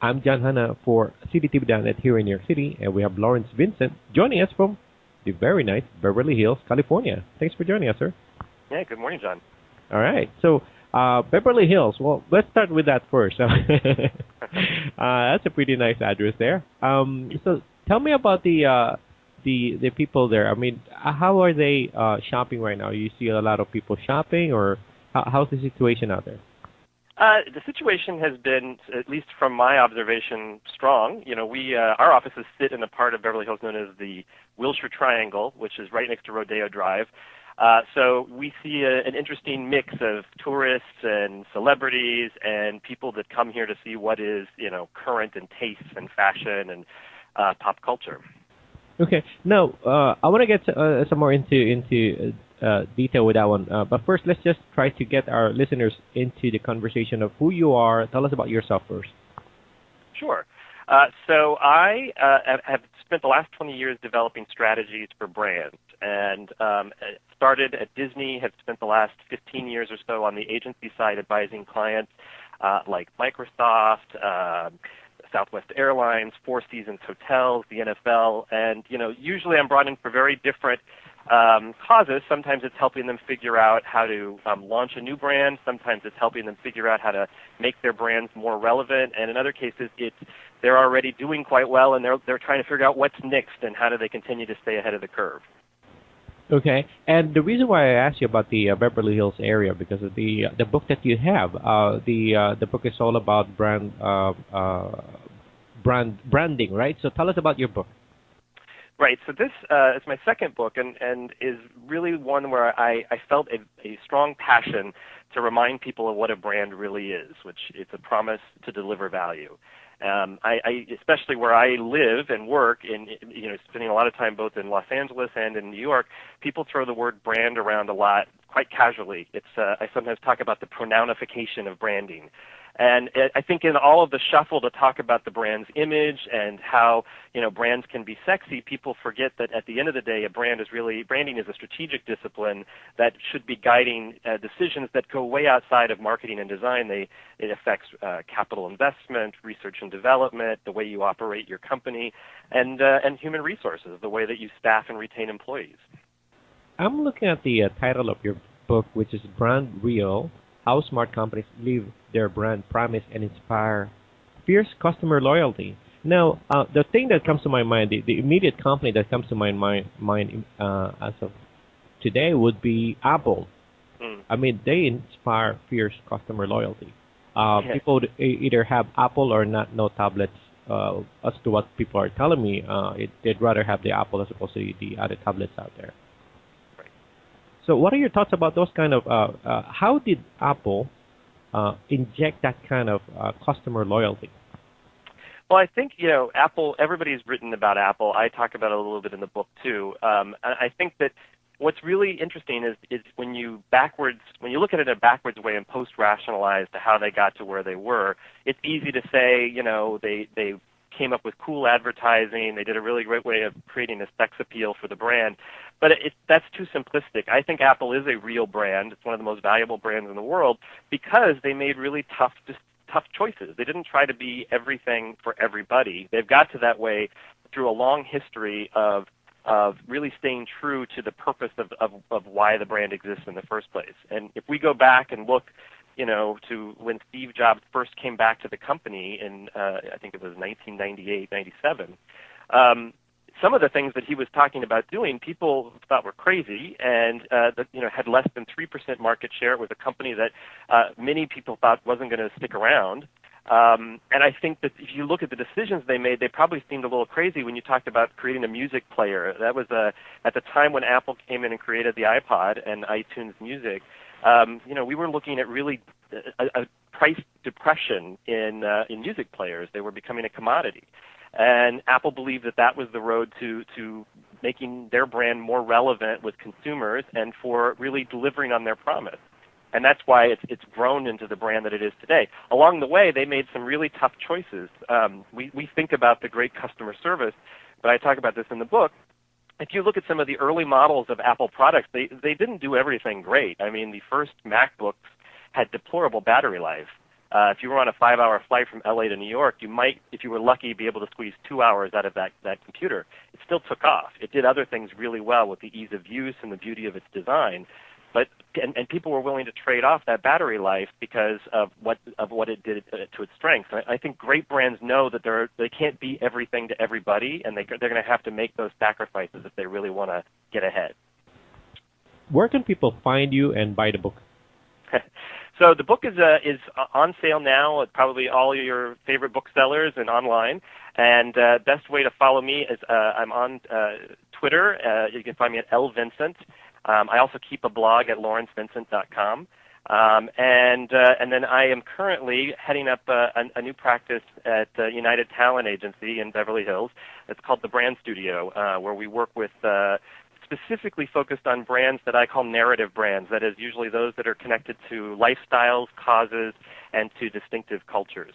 I'm John Hanna for CityTV.net here in New York City, and we have Lawrence Vincent joining us from the very nice Beverly Hills, California. Thanks for joining us, sir. Yeah, good morning, John. All right. So, Beverly Hills. Well, let's start with that first. That's a pretty nice address there. So, tell me about the people there. I mean, how are they shopping right now? You see a lot of people shopping, or how's the situation out there? The situation has been, at least from my observation, strong. You know, our offices sit in a part of Beverly Hills known as the Wilshire Triangle, which is right next to Rodeo Drive. So we see an interesting mix of tourists and celebrities and people that come here to see what is, current in tastes and fashion and pop culture. Okay. Now, I want to get some more into detail with that one. But first, let's just try to get our listeners into the conversation of who you are. Tell us about yourself first. Sure. So I have spent the last 20 years developing strategies for brands, and started at Disney, have spent the last 15 years or so on the agency side advising clients like Microsoft, Southwest Airlines, Four Seasons Hotels, the NFL, and usually I'm brought in for very different causes. Sometimes it's helping them figure out how to launch a new brand. Sometimes it's helping them figure out how to make their brands more relevant. And in other cases, they're already doing quite well, and they're trying to figure out what's next and how do they continue to stay ahead of the curve. Okay, and the reason why I asked you about the Beverly Hills area because of the book that you have. The book is all about branding, right? So tell us about your book. Right. So this is my second book, and is really one where I felt a strong passion to remind people of what a brand really is, which it's a promise to deliver value. I especially where I live and work, in spending a lot of time both in Los Angeles and in New York, people throw the word brand around a lot, quite casually. I sometimes talk about the pronouncification of branding. And I think in all of the shuffle to talk about the brand's image and how brands can be sexy, people forget that at the end of the day, branding is a strategic discipline that should be guiding decisions that go way outside of marketing and design. It affects capital investment, research and development, the way you operate your company, and human resources, the way that you staff and retain employees. I'm looking at the title of your book, which is Brand Real: How Smart Companies Live Their Brand Promise and Inspire Fierce Customer Loyalty. Now, the thing that comes to my mind, the immediate company that comes to my mind as of today would be Apple. I mean, they inspire fierce customer loyalty. People either have Apple or not know tablets. As to what people are telling me, they'd rather have the Apple as opposed to the other tablets out there. So what are your thoughts about those kind of, how did Apple inject that kind of customer loyalty? Well, I think, Apple, everybody's written about Apple. I talk about it a little bit in the book too. I think that what's really interesting is when you look at it in a backwards way and post-rationalize to how they got to where they were, it's easy to say, they came up with cool advertising. They did a really great way of creating a sex appeal for the brand. But that's too simplistic. I think Apple is a real brand. It's one of the most valuable brands in the world because they made really tough choices. They didn't try to be everything for everybody. They've got to that way through a long history of really staying true to the purpose of why the brand exists in the first place. And if we go back and look to when Steve Jobs first came back to the company in, I think it was 1998, 97, some of the things that he was talking about doing, people thought were crazy and had less than 3% market share. It was a company that many people thought wasn't going to stick around. And I think that if you look at the decisions they made, they probably seemed a little crazy when you talked about creating a music player. That was at the time when Apple came in and created the iPod and iTunes Music. We were looking at really a price depression in music players. They were becoming a commodity. And Apple believed that was the road to making their brand more relevant with consumers and for really delivering on their promise. And that's why it's grown into the brand that it is today. Along the way, they made some really tough choices. We think about the great customer service, but I talk about this in the book. If you look at some of the early models of Apple products, they didn't do everything great. I mean, the first MacBooks had deplorable battery life. If you were on a 5-hour flight from LA to New York, you might, if you were lucky, be able to squeeze 2 hours out of that computer. It still took off. It did other things really well with the ease of use and the beauty of its design. But and people were willing to trade off that battery life because of what it did to its strengths. I think great brands know that they can't be everything to everybody, and they're going to have to make those sacrifices if they really want to get ahead. Where can people find you and buy the book? So the book is on sale now at probably all your favorite booksellers and online. And best way to follow me is I'm on Twitter. You can find me at lvincent. I also keep a blog at lawrencevincent.com. And then I am currently heading up a new practice at United Talent Agency in Beverly Hills. It's called the Brand Studio, where we work with specifically focused on brands that I call narrative brands. That is usually those that are connected to lifestyles, causes, and to distinctive cultures.